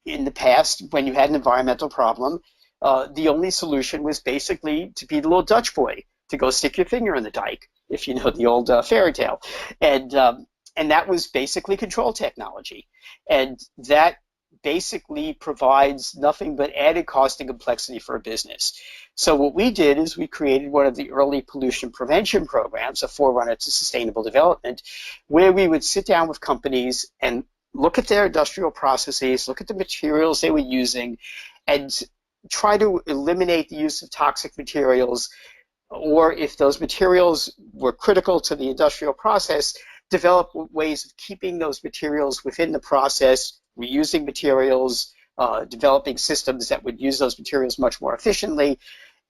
in the past, when you had an environmental problem, the only solution was basically to be the little Dutch boy, to go stick your finger in the dike, if you know the old fairy tale. And that was basically control technology. And that basically provides nothing but added cost and complexity for a business. So what we did is we created one of the early pollution prevention programs, a forerunner to sustainable development, where we would sit down with companies and look at their industrial processes, look at the materials they were using, and try to eliminate the use of toxic materials, or if those materials were critical to the industrial process, develop ways of keeping those materials within the process, reusing materials, developing systems that would use those materials much more efficiently.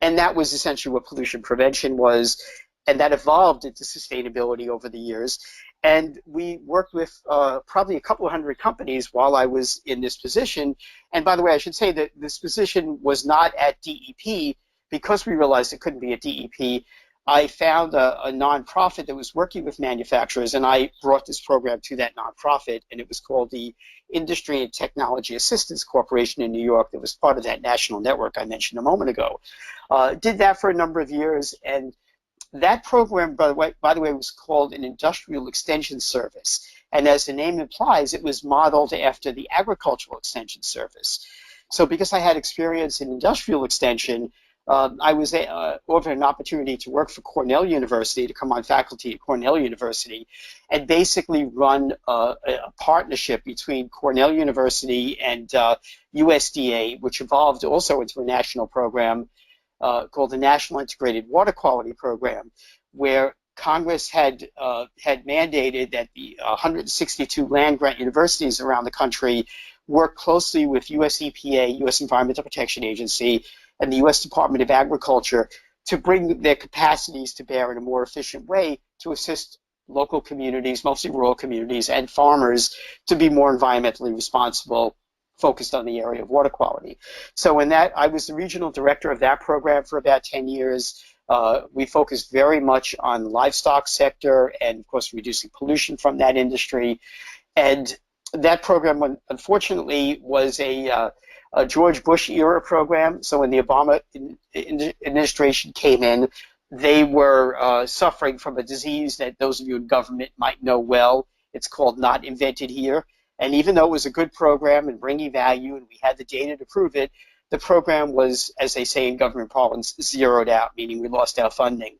And that was essentially what pollution prevention was. And that evolved into sustainability over the years. And we worked with probably a couple of hundred companies while I was in this position. And by the way, I should say that this position was not at DEP. Because we realized it couldn't be at DEP, I found a nonprofit that was working with manufacturers, and I brought this program to that nonprofit, and it was called the Industry and Technology Assistance Corporation in New York. That was part of that national network I mentioned a moment ago. Did that for a number of years, and that program, by the way, was called an Industrial Extension Service. And as the name implies, it was modeled after the Agricultural Extension Service. So because I had experience in industrial extension, I was offered an opportunity to work for Cornell University, to come on faculty at Cornell University, and basically run a partnership between Cornell University and USDA, which evolved also into a national program called the National Integrated Water Quality Program, where Congress had mandated that the 162 land-grant universities around the country work closely with US EPA, US Environmental Protection Agency, and the US Department of Agriculture to bring their capacities to bear in a more efficient way to assist local communities, mostly rural communities, and farmers to be more environmentally responsible, focused on the area of water quality. So in that, I was the regional director of that program for about 10 years. We focused very much on the livestock sector and, of course, reducing pollution from that industry. And that program, unfortunately, was a George Bush era program. So when the Obama administration came in, they were suffering from a disease that those of you in government might know well. It's called Not Invented Here. And even though it was a good program and bringing value, and we had the data to prove it, the program was, as they say in government parlance, zeroed out, meaning we lost our funding.